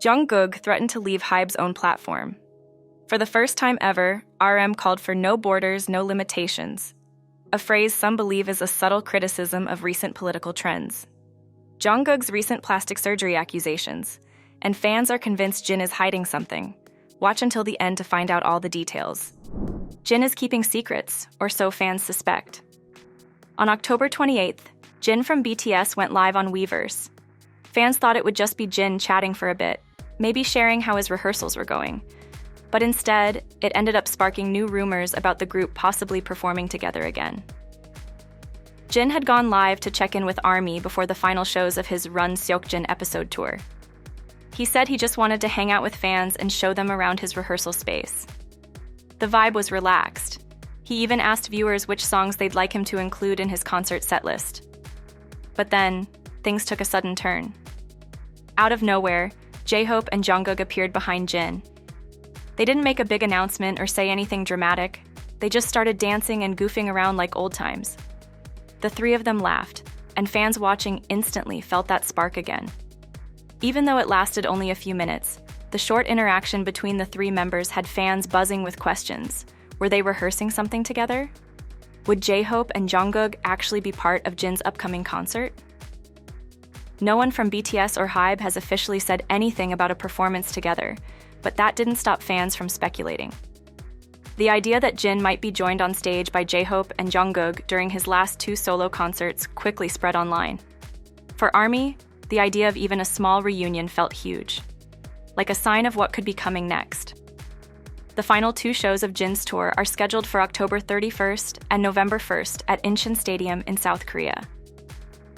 Jungkook threatened to leave HYBE's own platform. For the first time ever, RM called for no borders, no limitations, a phrase some believe is a subtle criticism of recent political trends. Jungkook's recent plastic surgery accusations, and fans are convinced Jin is hiding something. Watch until the end to find out all the details. Jin is keeping secrets, or so fans suspect. On October 28th, Jin from BTS went live on Weverse. Fans thought it would just be Jin chatting for a bit, maybe sharing how his rehearsals were going. But instead, it ended up sparking new rumors about the group possibly performing together again. Jin had gone live to check in with ARMY before the final shows of his unspoken episode tour. He said he just wanted to hang out with fans and show them around his rehearsal space. The vibe was relaxed. He even asked viewers which songs they'd like him to include in his concert setlist. But then, things took a sudden turn. Out of nowhere, J-Hope and Jungkook appeared behind Jin. They didn't make a big announcement or say anything dramatic. They just started dancing and goofing around like old times. The three of them laughed, and fans watching instantly felt that spark again. Even though it lasted only a few minutes, the short interaction between the three members had fans buzzing with questions. Were they rehearsing something together? Would J-Hope and Jungkook actually be part of Jin's upcoming concert? No one from BTS or HYBE has officially said anything about a performance together, but that didn't stop fans from speculating. The idea that Jin might be joined on stage by J-Hope and Jungkook during his last two solo concerts quickly spread online. For ARMY, the idea of even a small reunion felt huge, like a sign of what could be coming next. The final two shows of Jin's tour are scheduled for October 31st and November 1st at Incheon Stadium in South Korea.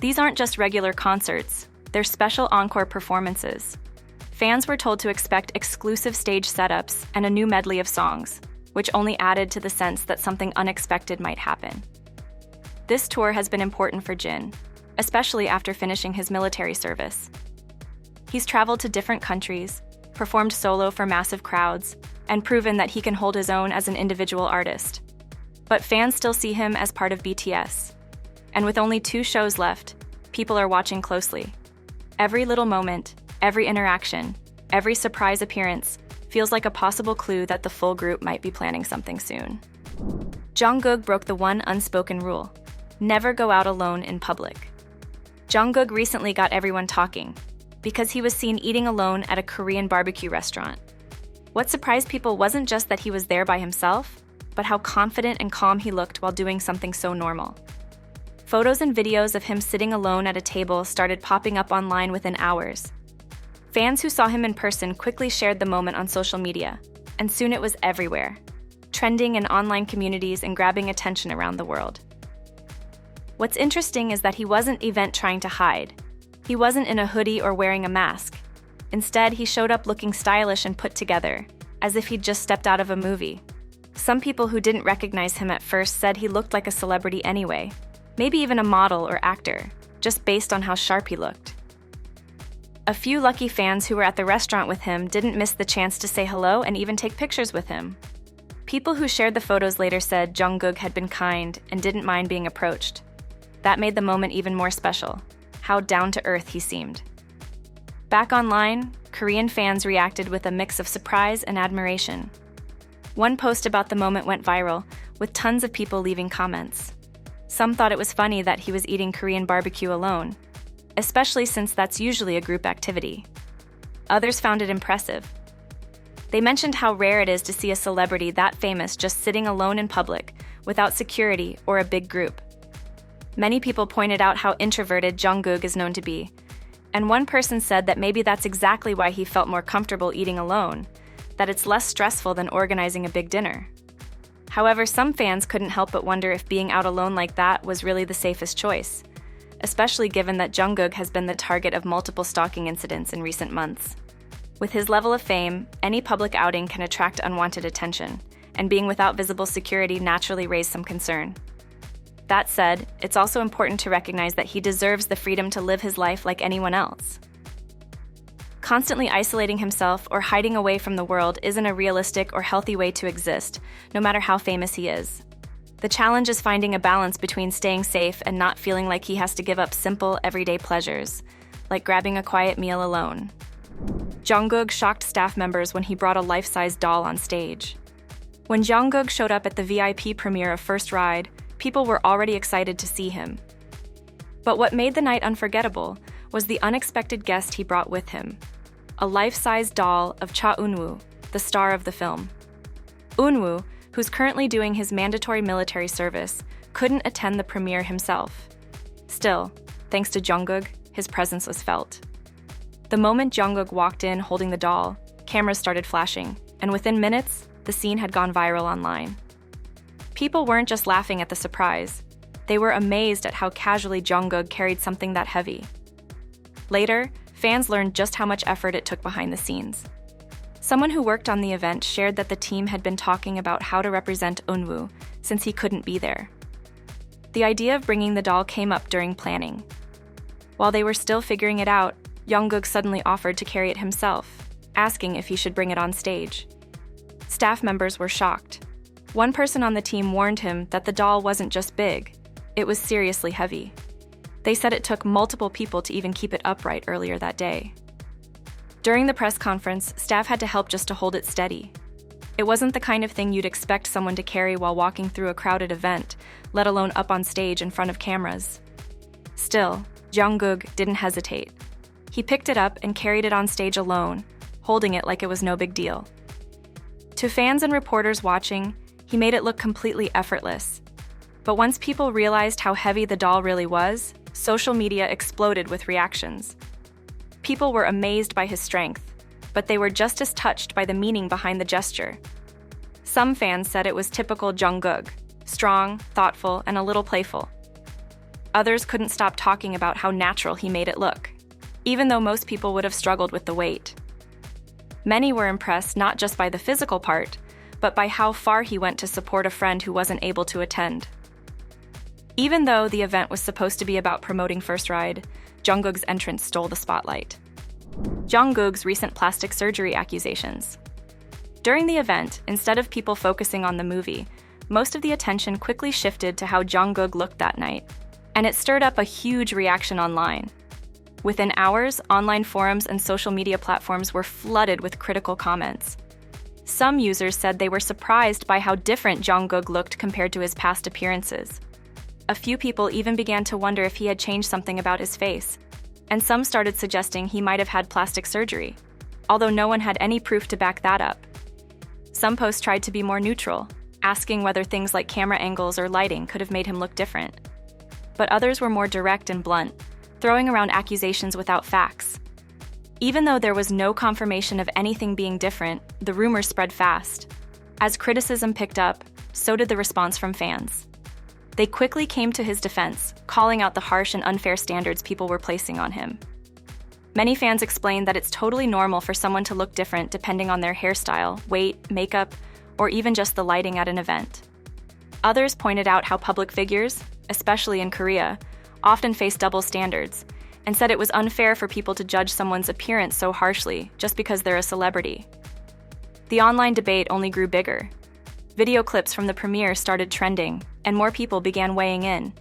These aren't just regular concerts, they're special encore performances. Fans were told to expect exclusive stage setups and a new medley of songs, which only added to the sense that something unexpected might happen. This tour has been important for Jin, especially after finishing his military service. He's traveled to different countries, performed solo for massive crowds, and proven that he can hold his own as an individual artist. But fans still see him as part of BTS. And with only 2 shows left, people are watching closely. Every little moment, every interaction, every surprise appearance feels like a possible clue that the full group might be planning something soon. Jungkook broke the one unspoken rule: never go out alone in public. Jungkook recently got everyone talking because he was seen eating alone at a Korean barbecue restaurant. What surprised people wasn't just that he was there by himself, but how confident and calm he looked while doing something so normal. Photos and videos of him sitting alone at a table started popping up online within hours. Fans who saw him in person quickly shared the moment on social media, and soon it was everywhere, trending in online communities and grabbing attention around the world. What's interesting is that he wasn't trying to hide. He wasn't in a hoodie or wearing a mask. Instead, he showed up looking stylish and put together, as if he'd just stepped out of a movie. Some people who didn't recognize him at first said he looked like a celebrity anyway, maybe even a model or actor, just based on how sharp he looked. A few lucky fans who were at the restaurant with him didn't miss the chance to say hello and even take pictures with him. People who shared the photos later said Jungkook had been kind and didn't mind being approached. That made the moment even more special. How down-to-earth he seemed. Back online, Korean fans reacted with a mix of surprise and admiration. One post about the moment went viral, with tons of people leaving comments. Some thought it was funny that he was eating Korean barbecue alone, especially since that's usually a group activity. Others found it impressive. They mentioned how rare it is to see a celebrity that famous just sitting alone in public, without security or a big group. Many people pointed out how introverted Jungkook is known to be, and one person said that maybe that's exactly why he felt more comfortable eating alone, that it's less stressful than organizing a big dinner. However, some fans couldn't help but wonder if being out alone like that was really the safest choice, especially given that Jungkook has been the target of multiple stalking incidents in recent months. With his level of fame, any public outing can attract unwanted attention, and being without visible security naturally raised some concern. That said, it's also important to recognize that he deserves the freedom to live his life like anyone else. Constantly isolating himself or hiding away from the world isn't a realistic or healthy way to exist, no matter how famous he is. The challenge is finding a balance between staying safe and not feeling like he has to give up simple, everyday pleasures, like grabbing a quiet meal alone. Jungkook shocked staff members when he brought a life-size doll on stage. When Jungkook showed up at the VIP premiere of First Ride, people were already excited to see him. But what made the night unforgettable was the unexpected guest he brought with him, a life-size doll of Cha Eun-woo, the star of the film. Eun-woo, who's currently doing his mandatory military service, couldn't attend the premiere himself. Still, thanks to Jungkook, his presence was felt. The moment Jungkook walked in holding the doll, cameras started flashing, and within minutes, the scene had gone viral online. People weren't just laughing at the surprise. They were amazed at how casually Jungkook carried something that heavy. Later, fans learned just how much effort it took behind the scenes. Someone who worked on the event shared that the team had been talking about how to represent Eun-woo since he couldn't be there. The idea of bringing the doll came up during planning. While they were still figuring it out, Jungkook suddenly offered to carry it himself, asking if he should bring it on stage. Staff members were shocked. One person on the team warned him that the doll wasn't just big, it was seriously heavy. They said it took multiple people to even keep it upright earlier that day. During the press conference, staff had to help just to hold it steady. It wasn't the kind of thing you'd expect someone to carry while walking through a crowded event, let alone up on stage in front of cameras. Still, Jungkook didn't hesitate. He picked it up and carried it on stage alone, holding it like it was no big deal. To fans and reporters watching, he made it look completely effortless. But once people realized how heavy the doll really was, social media exploded with reactions. People were amazed by his strength, but they were just as touched by the meaning behind the gesture. Some fans said it was typical Jungkook, strong, thoughtful, and a little playful. Others couldn't stop talking about how natural he made it look, even though most people would have struggled with the weight. Many were impressed not just by the physical part, but by how far he went to support a friend who wasn't able to attend. Even though the event was supposed to be about promoting First Ride, Jungkook's entrance stole the spotlight. Jungkook's recent plastic surgery accusations. During the event, instead of people focusing on the movie, most of the attention quickly shifted to how Jungkook looked that night, and it stirred up a huge reaction online. Within hours, online forums and social media platforms were flooded with critical comments. Some users said they were surprised by how different Jungkook looked compared to his past appearances. A few people even began to wonder if he had changed something about his face, and some started suggesting he might have had plastic surgery, although no one had any proof to back that up. Some posts tried to be more neutral, asking whether things like camera angles or lighting could have made him look different. But others were more direct and blunt, throwing around accusations without facts. Even though there was no confirmation of anything being different, the rumors spread fast. As criticism picked up, so did the response from fans. They quickly came to his defense, calling out the harsh and unfair standards people were placing on him. Many fans explained that it's totally normal for someone to look different depending on their hairstyle, weight, makeup, or even just the lighting at an event. Others pointed out how public figures, especially in Korea, often face double standards, and said it was unfair for people to judge someone's appearance so harshly just because they're a celebrity. The online debate only grew bigger. Video clips from the premiere started trending, and more people began weighing in.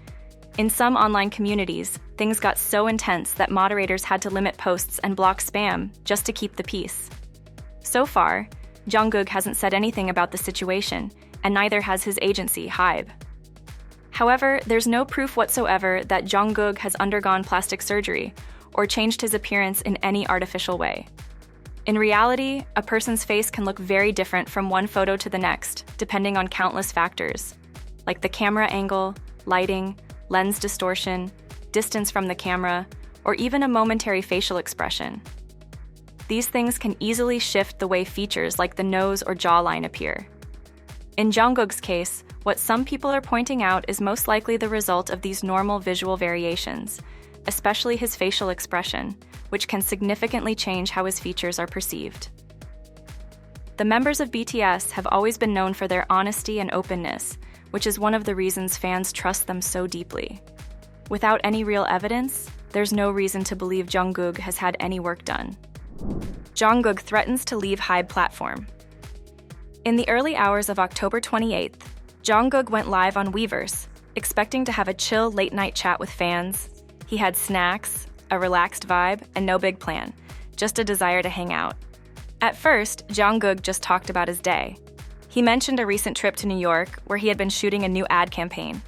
In some online communities, things got so intense that moderators had to limit posts and block spam just to keep the peace. So far, Jungkook hasn't said anything about the situation, and neither has his agency, HYBE. However, there's no proof whatsoever that Jungkook has undergone plastic surgery or changed his appearance in any artificial way. In reality, a person's face can look very different from one photo to the next, depending on countless factors, like the camera angle, lighting, lens distortion, distance from the camera, or even a momentary facial expression. These things can easily shift the way features like the nose or jawline appear. In Jungkook's case, what some people are pointing out is most likely the result of these normal visual variations, especially his facial expression, which can significantly change how his features are perceived. The members of BTS have always been known for their honesty and openness, which is one of the reasons fans trust them so deeply. Without any real evidence, there's no reason to believe Jungkook has had any work done. Jungkook threatens to leave HYBE platform. In the early hours of October 28th, Jungkook went live on Weverse, expecting to have a chill late-night chat with fans. He had snacks, a relaxed vibe, and no big plan, just a desire to hang out. At first, Jungkook just talked about his day. He mentioned a recent trip to New York where he had been shooting a new ad campaign.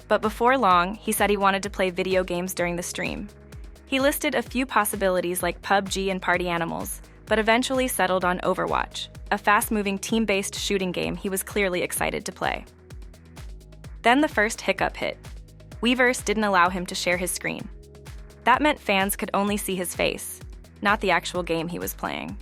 But before long, he said he wanted to play video games during the stream. He listed a few possibilities like PUBG and Party Animals, but eventually settled on Overwatch, a fast-moving team-based shooting game he was clearly excited to play. Then the first hiccup hit. Weverse didn't allow him to share his screen. That meant fans could only see his face, not the actual game he was playing.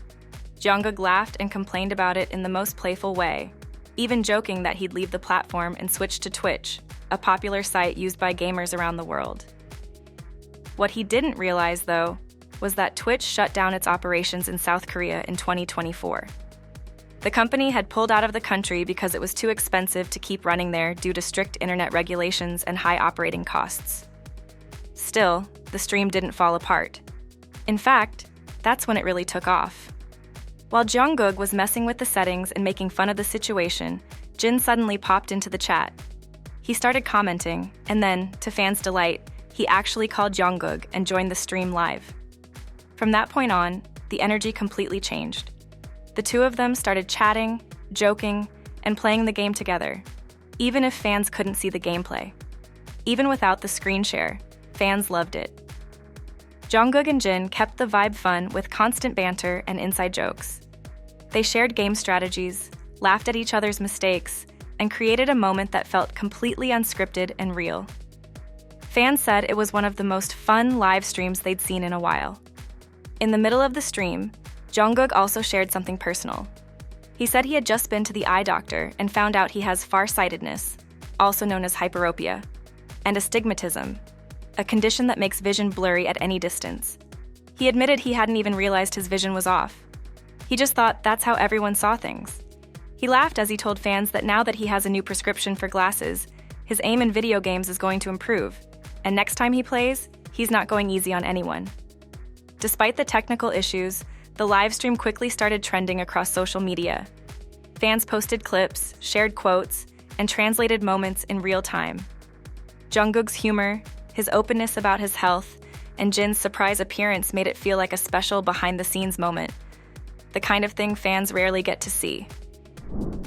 Jungkook laughed and complained about it in the most playful way, even joking that he'd leave the platform and switch to Twitch, a popular site used by gamers around the world. What he didn't realize, though, was that Twitch shut down its operations in South Korea in 2024. The company had pulled out of the country because it was too expensive to keep running there due to strict internet regulations and high operating costs. Still, the stream didn't fall apart. In fact, that's when it really took off. While Jungkook was messing with the settings and making fun of the situation, Jin suddenly popped into the chat. He started commenting, and then, to fans' delight, he actually called Jungkook and joined the stream live. From that point on, the energy completely changed. The two of them started chatting, joking, and playing the game together, even if fans couldn't see the gameplay. Even without the screen share, fans loved it. Jungkook and Jin kept the vibe fun with constant banter and inside jokes. They shared game strategies, laughed at each other's mistakes, and created a moment that felt completely unscripted and real. Fans said it was one of the most fun live streams they'd seen in a while. In the middle of the stream, Jungkook also shared something personal. He said he had just been to the eye doctor and found out he has farsightedness, also known as hyperopia, and astigmatism, a condition that makes vision blurry at any distance. He admitted he hadn't even realized his vision was off. He just thought that's how everyone saw things. He laughed as he told fans that now that he has a new prescription for glasses, his aim in video games is going to improve, and next time he plays, he's not going easy on anyone. Despite the technical issues, the live stream quickly started trending across social media. Fans posted clips, shared quotes, and translated moments in real time. Jungkook's humor, his openness about his health, and Jin's surprise appearance made it feel like a special behind-the-scenes moment, the kind of thing fans rarely get to see.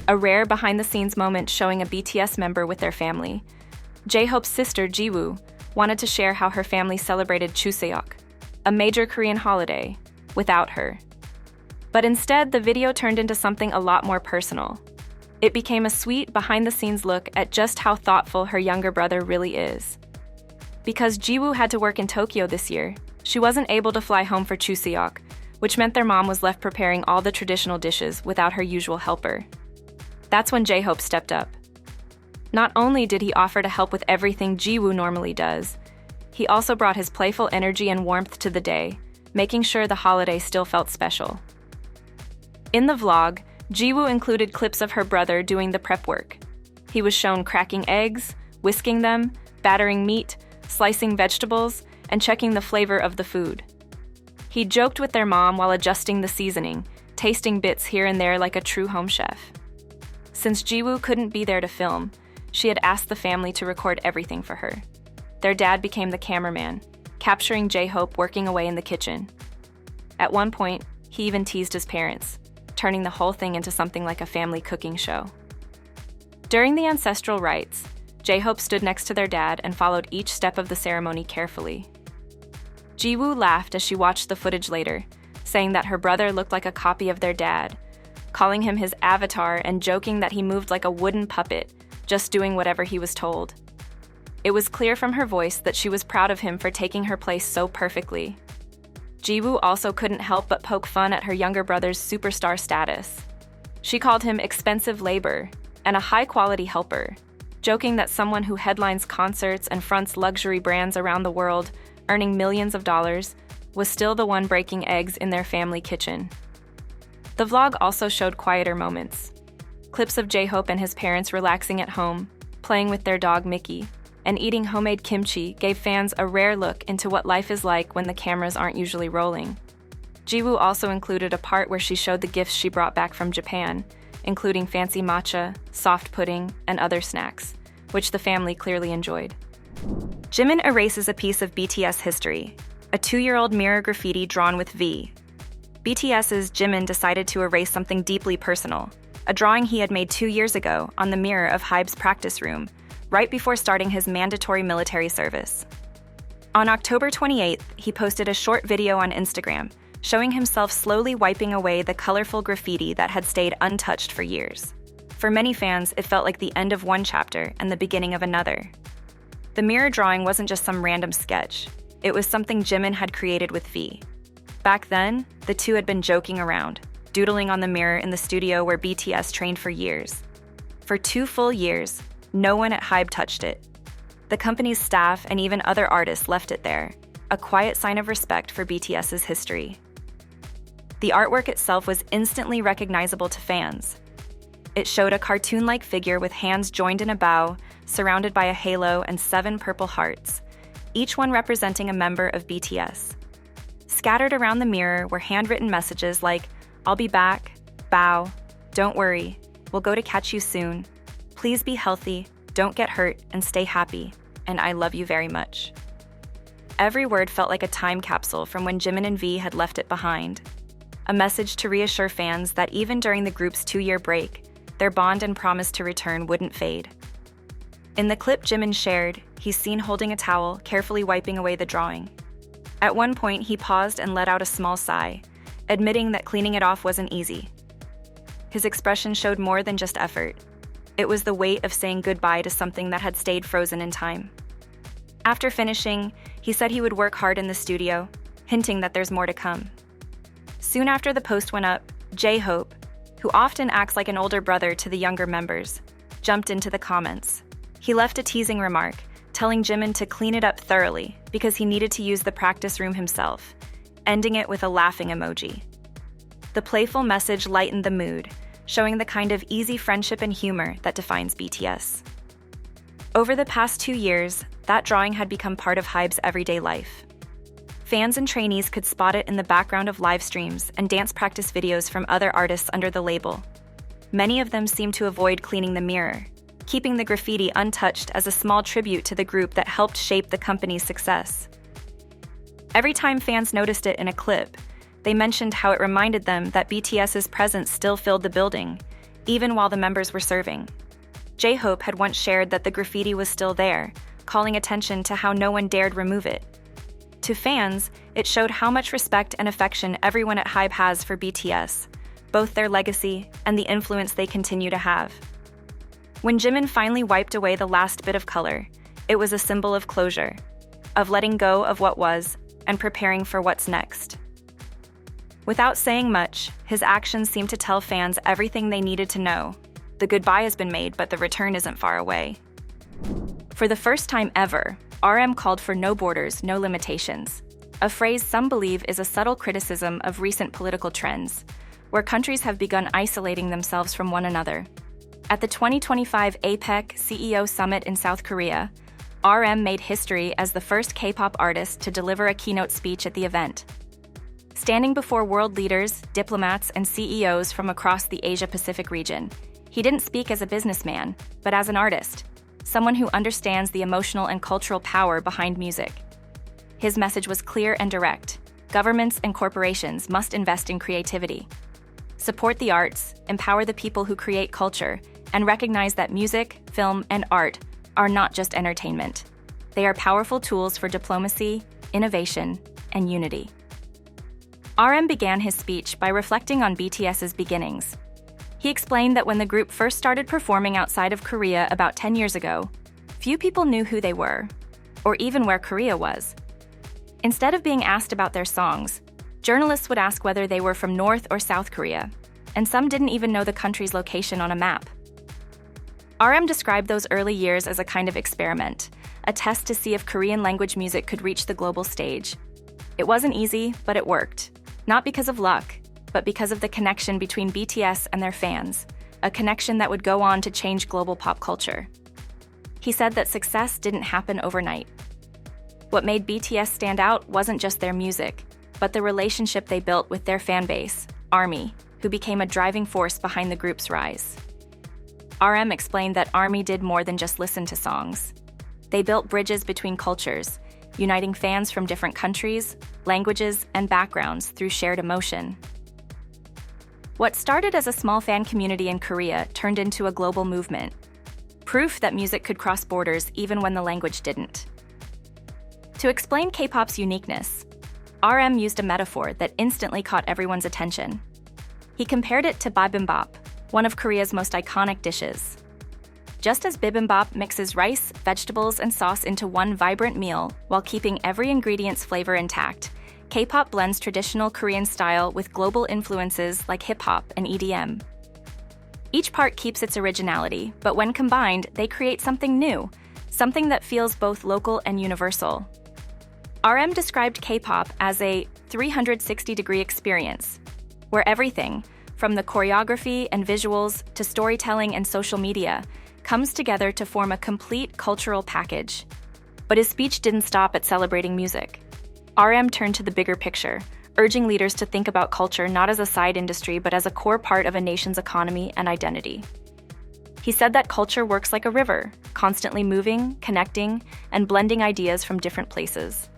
A rare behind-the-scenes moment showing a BTS member with their family. J-Hope's sister, Jiwoo, wanted to share how her family celebrated Chuseok, a major Korean holiday, without her. But instead, the video turned into something a lot more personal. It became a sweet, behind-the-scenes look at just how thoughtful her younger brother really is. Because Jiwoo had to work in Tokyo this year, she wasn't able to fly home for Chuseok, which meant their mom was left preparing all the traditional dishes without her usual helper. That's when J-Hope stepped up. Not only did he offer to help with everything Jiwoo normally does, he also brought his playful energy and warmth to the day, making sure the holiday still felt special. In the vlog, Jiwoo included clips of her brother doing the prep work. He was shown cracking eggs, whisking them, battering meat, slicing vegetables, and checking the flavor of the food. He joked with their mom while adjusting the seasoning, tasting bits here and there like a true home chef. Since Jiwoo couldn't be there to film, she had asked the family to record everything for her. Their dad became the cameraman, capturing J-Hope working away in the kitchen. At one point, he even teased his parents, turning the whole thing into something like a family cooking show. During the ancestral rites, J-Hope stood next to their dad and followed each step of the ceremony carefully. Jiwoo laughed as she watched the footage later, saying that her brother looked like a copy of their dad, calling him his avatar and joking that he moved like a wooden puppet, just doing whatever he was told. It was clear from her voice that she was proud of him for taking her place so perfectly. Jiwoo also couldn't help but poke fun at her younger brother's superstar status. She called him expensive labor and a high-quality helper, joking that someone who headlines concerts and fronts luxury brands around the world, earning millions of dollars, was still the one breaking eggs in their family kitchen. The vlog also showed quieter moments. Clips of J-Hope and his parents relaxing at home, playing with their dog Mickey, and eating homemade kimchi gave fans a rare look into what life is like when the cameras aren't usually rolling. Jiwoo also included a part where she showed the gifts she brought back from Japan, including fancy matcha, soft pudding, and other snacks, which the family clearly enjoyed. Jimin erases a piece of BTS history, a 2-year-old mirror graffiti drawn with V. BTS's Jimin decided to erase something deeply personal, a drawing he had made 2 years ago on the mirror of HYBE's practice room, right before starting his mandatory military service. On October 28th, he posted a short video on Instagram, showing himself slowly wiping away the colorful graffiti that had stayed untouched for years. For many fans, it felt like the end of one chapter and the beginning of another. The mirror drawing wasn't just some random sketch. It was something Jimin had created with V. Back then, the two had been joking around, doodling on the mirror in the studio where BTS trained for years. For 2 full years, no one at HYBE touched it. The company's staff and even other artists left it there, a quiet sign of respect for BTS's history. The artwork itself was instantly recognizable to fans. It showed a cartoon-like figure with hands joined in a bow, surrounded by a halo and 7 purple hearts, each one representing a member of BTS. Scattered around the mirror were handwritten messages like, "I'll be back," "Bow," "Don't worry," "We'll go to catch you soon," "Please be healthy," "Don't get hurt," and "Stay happy," and "I love you very much." Every word felt like a time capsule from when Jimin and V had left it behind. A message to reassure fans that even during the group's 2-year break, their bond and promise to return wouldn't fade. In the clip Jimin shared, he's seen holding a towel, carefully wiping away the drawing. At one point, he paused and let out a small sigh, admitting that cleaning it off wasn't easy. His expression showed more than just effort. It was the weight of saying goodbye to something that had stayed frozen in time. After finishing, he said he would work hard in the studio, hinting that there's more to come. Soon after the post went up, Jungkook, who often acts like an older brother to the younger members, jumped into the comments. He left a teasing remark, telling Jimin to clean it up thoroughly because he needed to use the practice room himself, ending it with a laughing emoji. The playful message lightened the mood, showing the kind of easy friendship and humor that defines BTS. Over the past 2 years, that drawing had become part of HYBE's everyday life. Fans and trainees could spot it in the background of live streams and dance practice videos from other artists under the label. Many of them seemed to avoid cleaning the mirror, keeping the graffiti untouched as a small tribute to the group that helped shape the company's success. Every time fans noticed it in a clip, they mentioned how it reminded them that BTS's presence still filled the building, even while the members were serving. Jungkook had once shared that the graffiti was still there, calling attention to how no one dared remove it. To fans, it showed how much respect and affection everyone at HYBE has for BTS, both their legacy and the influence they continue to have. When Jimin finally wiped away the last bit of color, it was a symbol of closure, of letting go of what was and preparing for what's next. Without saying much, his actions seemed to tell fans everything they needed to know. The goodbye has been made, but the return isn't far away. For the first time ever, RM called for no borders, no limitations, a phrase some believe is a subtle criticism of recent political trends, where countries have begun isolating themselves from one another. At the 2025 APEC CEO Summit in South Korea, RM made history as the first K-pop artist to deliver a keynote speech at the event. Standing before world leaders, diplomats, and CEOs from across the Asia-Pacific region, he didn't speak as a businessman, but as an artist, someone who understands the emotional and cultural power behind music. His message was clear and direct. Governments and corporations must invest in creativity. Support the arts, empower the people who create culture, and recognize that music, film, and art are not just entertainment. They are powerful tools for diplomacy, innovation, and unity. RM began his speech by reflecting on BTS's beginnings. He explained that when the group first started performing outside of Korea about 10 years ago, few people knew who they were, or even where Korea was. Instead of being asked about their songs, journalists would ask whether they were from North or South Korea, and some didn't even know the country's location on a map. RM described those early years as a kind of experiment, a test to see if Korean language music could reach the global stage. It wasn't easy, but it worked. Not because of luck, but because of the connection between BTS and their fans, a connection that would go on to change global pop culture. He said that success didn't happen overnight. What made BTS stand out wasn't just their music, but the relationship they built with their fan base, ARMY, who became a driving force behind the group's rise. RM explained that ARMY did more than just listen to songs. They built bridges between cultures, uniting fans from different countries, languages, and backgrounds through shared emotion. What started as a small fan community in Korea turned into a global movement. Proof that music could cross borders even when the language didn't. To explain K-pop's uniqueness, RM used a metaphor that instantly caught everyone's attention. He compared it to bibimbap, one of Korea's most iconic dishes. Just as bibimbap mixes rice, vegetables, and sauce into one vibrant meal while keeping every ingredient's flavor intact, K-pop blends traditional Korean style with global influences like hip-hop and EDM. Each part keeps its originality, but when combined, they create something new, something that feels both local and universal. RM described K-pop as a 360-degree experience, where everything, from the choreography and visuals to storytelling and social media, comes together to form a complete cultural package. But his speech didn't stop at celebrating music. RM turned to the bigger picture, urging leaders to think about culture not as a side industry but as a core part of a nation's economy and identity. He said that culture works like a river, constantly moving, connecting, and blending ideas from different places.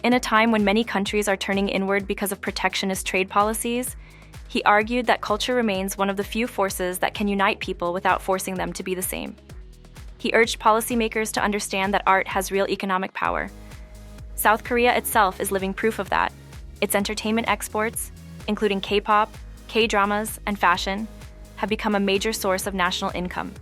In a time when many countries are turning inward because of protectionist trade policies, he argued that culture remains one of the few forces that can unite people without forcing them to be the same. He urged policymakers to understand that art has real economic power. South Korea itself is living proof of that. Its entertainment exports, including K-pop, K-dramas, and fashion, have become a major source of national income.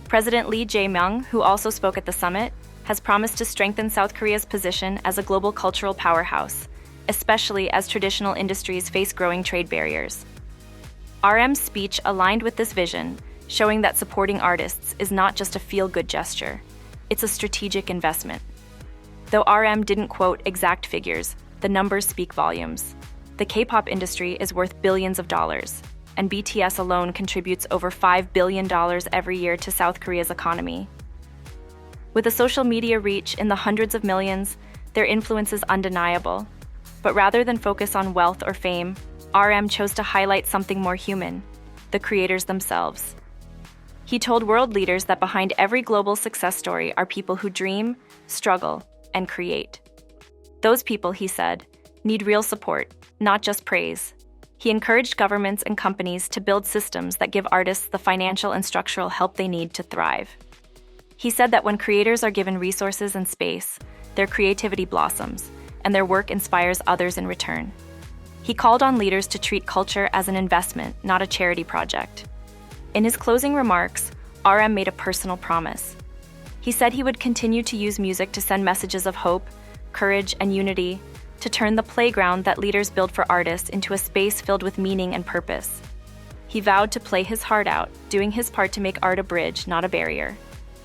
President Lee Jae-myung, who also spoke at the summit, has promised to strengthen South Korea's position as a global cultural powerhouse, especially as traditional industries face growing trade barriers. RM's speech aligned with this vision, showing that supporting artists is not just a feel-good gesture, it's a strategic investment. Though RM didn't quote exact figures, the numbers speak volumes. The K-pop industry is worth billions of dollars, and BTS alone contributes over $5 billion every year to South Korea's economy. With a social media reach in the hundreds of millions, their influence is undeniable. But rather than focus on wealth or fame, RM chose to highlight something more human, the creators themselves. He told world leaders that behind every global success story are people who dream, struggle, and create. Those people, he said, need real support, not just praise. He encouraged governments and companies to build systems that give artists the financial and structural help they need to thrive. He said that when creators are given resources and space, their creativity blossoms, and their work inspires others in return. He called on leaders to treat culture as an investment, not a charity project. In his closing remarks, RM made a personal promise. He said he would continue to use music to send messages of hope, courage, and unity, to turn the playground that leaders build for artists into a space filled with meaning and purpose. He vowed to play his heart out, doing his part to make art a bridge, not a barrier.